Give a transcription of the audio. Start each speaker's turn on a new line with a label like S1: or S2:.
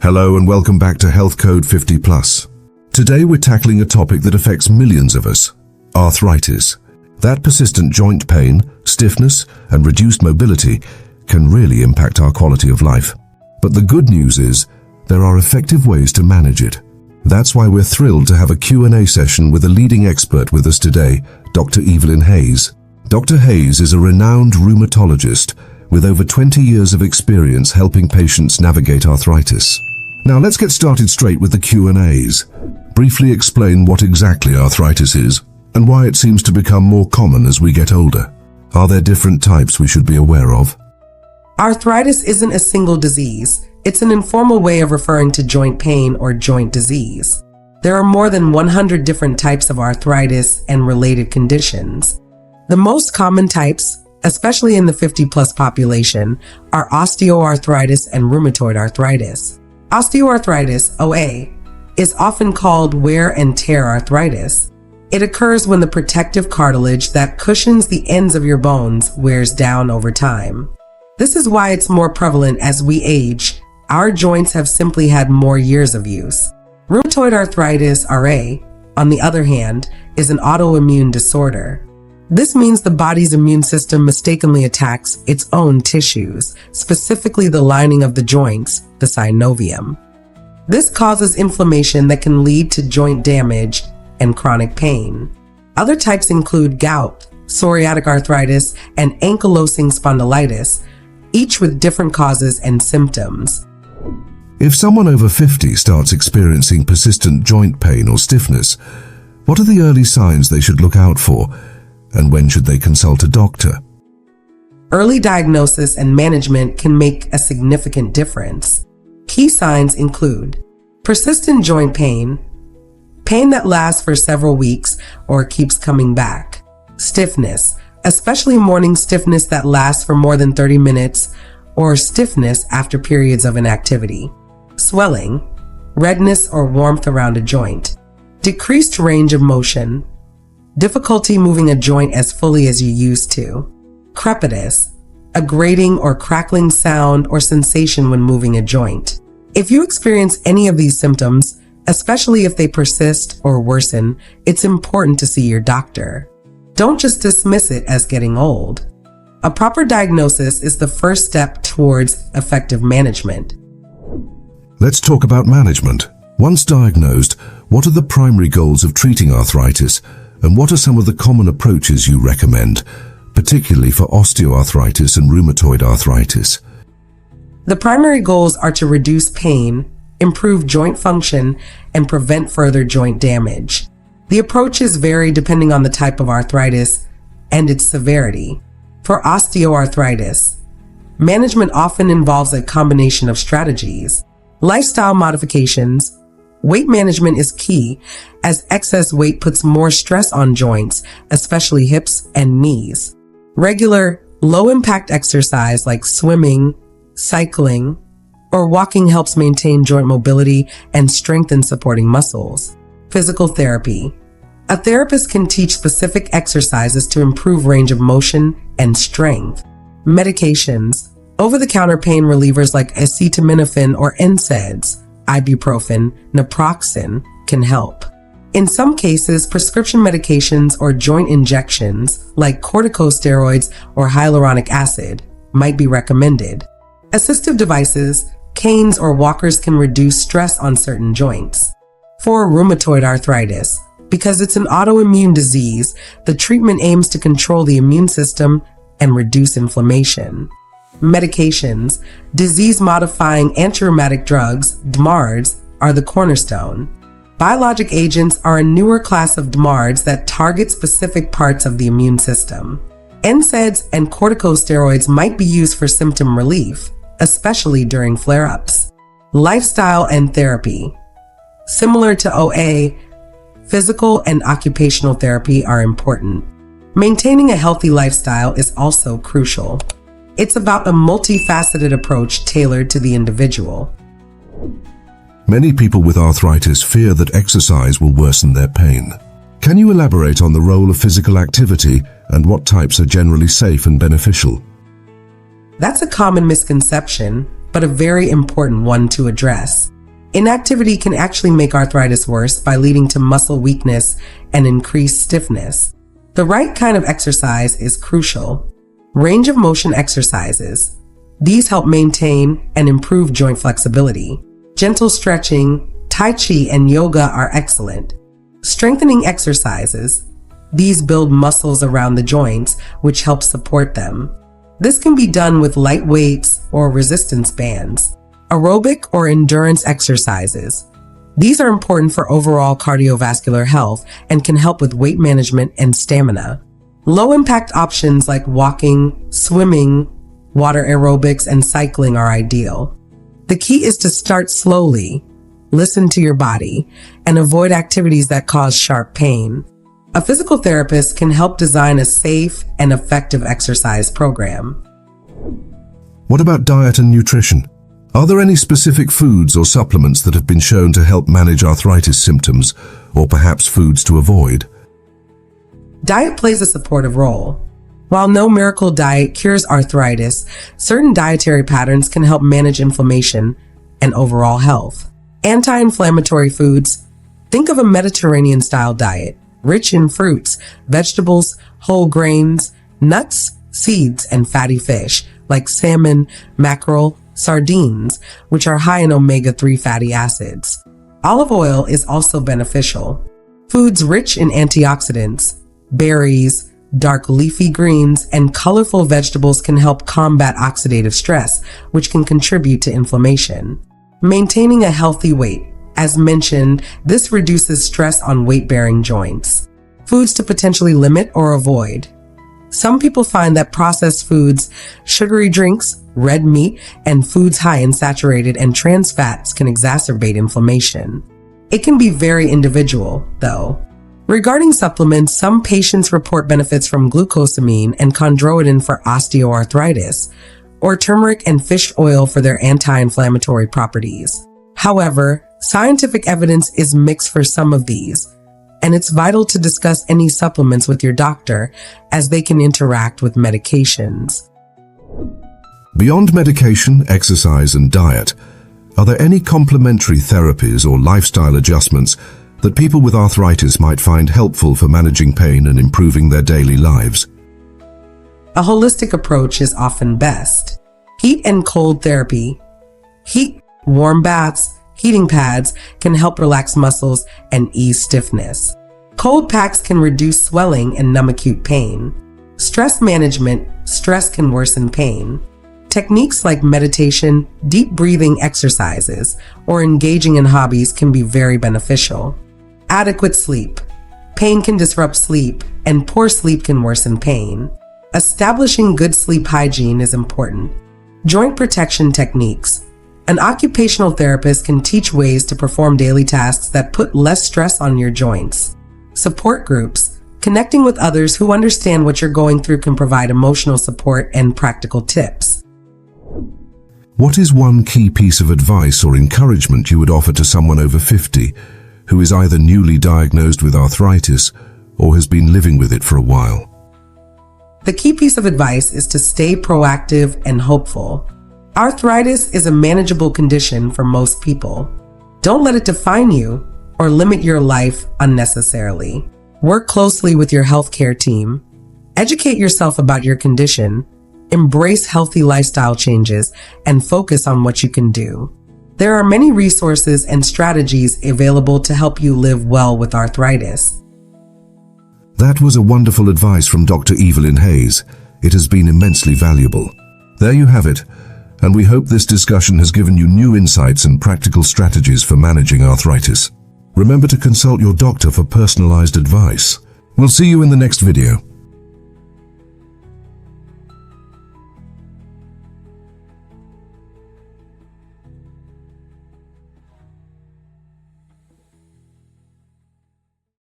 S1: Hello and welcome back to Health Code 50 Plus. Today we're tackling a topic that affects millions of us: arthritis. That persistent joint pain, stiffness, and reduced mobility can really impact our quality of life. But the good news is, there are effective ways to manage it. That's why we're thrilled to have a Q&A session with a leading expert with us today, Dr. Evelyn Hayes. Dr. Hayes is a renowned rheumatologist with over 20 years of experience helping patients navigate arthritis. Now let's get started straight with the Q&As. Briefly explain what exactly arthritis is and why it seems to become more common as we get older. Are there different types we should be aware of?
S2: Arthritis isn't a single disease. It's an informal way of referring to joint pain or joint disease. There are more than 100 different types of arthritis and related conditions. The most common types, especially in the 50-plus population, are osteoarthritis and rheumatoid arthritis. Osteoarthritis, OA, is often called wear and tear arthritis. It occurs when the protective cartilage that cushions the ends of your bones wears down over time. This is why it's more prevalent as we age. Our joints have simply had more years of use. Rheumatoid arthritis, RA, on the other hand, is an autoimmune disorder. This means the body's immune system mistakenly attacks its own tissues, specifically the lining of the joints, the synovium. This causes inflammation that can lead to joint damage and chronic pain. Other types include gout, psoriatic arthritis, and ankylosing spondylitis, each with different causes and symptoms.
S1: If someone over 50 starts experiencing persistent joint pain or stiffness, what are the early signs they should look out for, and when should they consult a doctor?
S2: Early diagnosis and management can make a significant difference. Key signs include persistent joint pain, pain that lasts for several weeks or keeps coming back, stiffness, especially morning stiffness that lasts for more than 30 minutes, or stiffness after periods of inactivity, swelling, redness or warmth around a joint, decreased range of motion, difficulty moving a joint as fully as you used to, crepitus, a grating or crackling sound or sensation when moving a joint. If you experience any of these symptoms, especially if they persist or worsen, it's important to see your doctor. Don't just dismiss it as getting old. A proper diagnosis is the first step towards effective management.
S1: Let's talk about management. Once diagnosed, what are the primary goals of treating arthritis, and what are some of the common approaches you recommend, particularly for osteoarthritis and rheumatoid arthritis?
S2: The primary goals are to reduce pain, improve joint function, and prevent further joint damage. The approaches vary depending on the type of arthritis and its severity. For osteoarthritis, management often involves a combination of strategies. Lifestyle modifications. Weight management is key, as excess weight puts more stress on joints, especially hips and knees. Regular, low-impact exercise like swimming, cycling, or walking helps maintain joint mobility and strengthen supporting muscles. Physical therapy. A therapist can teach specific exercises to improve range of motion and strength. Medications. Over-the-counter pain relievers like acetaminophen or NSAIDs, ibuprofen, naproxen can help. In some cases, prescription medications or joint injections like corticosteroids or hyaluronic acid might be recommended. Assistive devices, canes or walkers can reduce stress on certain joints. For rheumatoid arthritis, because it's an autoimmune disease, the treatment aims to control the immune system and reduce inflammation. Medications, disease-modifying anti-rheumatic drugs, DMARDs, are the cornerstone. Biologic agents are a newer class of DMARDs that target specific parts of the immune system. NSAIDs and corticosteroids might be used for symptom relief, especially during flare-ups. Lifestyle and therapy. Similar to OA, physical and occupational therapy are important. Maintaining a healthy lifestyle is also crucial. It's about a multifaceted approach tailored to the individual.
S1: Many people with arthritis fear that exercise will worsen their pain. Can you elaborate on the role of physical activity and what types are generally safe and beneficial?
S2: That's a common misconception, but a very important one to address. Inactivity can actually make arthritis worse by leading to muscle weakness and increased stiffness. The right kind of exercise is crucial. Range of motion exercises. These help maintain and improve joint flexibility. Gentle stretching, Tai Chi, and yoga are excellent. Strengthening exercises. These build muscles around the joints, which help support them. This can be done with light weights or resistance bands. Aerobic or endurance exercises. These are important for overall cardiovascular health and can help with weight management and stamina. Low-impact options like walking, swimming, water aerobics, and cycling are ideal. The key is to start slowly, listen to your body, and avoid activities that cause sharp pain. A physical therapist can help design a safe and effective exercise program.
S1: What about diet and nutrition? Are there any specific foods or supplements that have been shown to help manage arthritis symptoms, or perhaps foods to avoid?
S2: Diet plays a supportive role. While no miracle diet cures arthritis, certain dietary patterns can help manage inflammation and overall health. Anti-inflammatory foods. Think of a Mediterranean-style diet, rich in fruits, vegetables, whole grains, nuts, seeds, and fatty fish, like salmon, mackerel, sardines, which are high in omega-3 fatty acids. Olive oil is also beneficial. Foods rich in antioxidants, berries, dark leafy greens, and colorful vegetables can help combat oxidative stress, which can contribute to inflammation. Maintaining a healthy weight. As mentioned, this reduces stress on weight-bearing joints. Foods to potentially limit or avoid. Some people find that processed foods, sugary drinks, red meat, and foods high in saturated and trans fats can exacerbate inflammation. It can be very individual, though. Regarding supplements, some patients report benefits from glucosamine and chondroitin for osteoarthritis, or turmeric and fish oil for their anti-inflammatory properties. However, scientific evidence is mixed for some of these, and it's vital to discuss any supplements with your doctor as they can interact with medications.
S1: Beyond medication, exercise, and diet, are there any complementary therapies or lifestyle adjustments that people with arthritis might find helpful for managing pain and improving their daily lives?
S2: A holistic approach is often best. Heat and cold therapy. Heat, warm baths, heating pads can help relax muscles and ease stiffness. Cold packs can reduce swelling and numb acute pain. Stress management. Stress can worsen pain. Techniques like meditation, deep breathing exercises, or engaging in hobbies can be very beneficial. Adequate sleep. Pain can disrupt sleep, and poor sleep can worsen pain. Establishing good sleep hygiene is important. Joint protection techniques. An occupational therapist can teach ways to perform daily tasks that put less stress on your joints. Support groups. Connecting with others who understand what you're going through can provide emotional support and practical tips.
S1: What is one key piece of advice or encouragement you would offer to someone over 50 who is either newly diagnosed with arthritis or has been living with it for a while?
S2: The key piece of advice is to stay proactive and hopeful. Arthritis is a manageable condition for most people. Don't let it define you or limit your life unnecessarily. Work closely with your healthcare team. Educate yourself about your condition. Embrace healthy lifestyle changes and focus on what you can do. There are many resources and strategies available to help you live well with arthritis.
S1: That was a wonderful advice from Dr. Evelyn Hayes. It has been immensely valuable. There you have it, and we hope this discussion has given you new insights and practical strategies for managing arthritis. Remember to consult your doctor for personalized advice. We'll see you in the next video.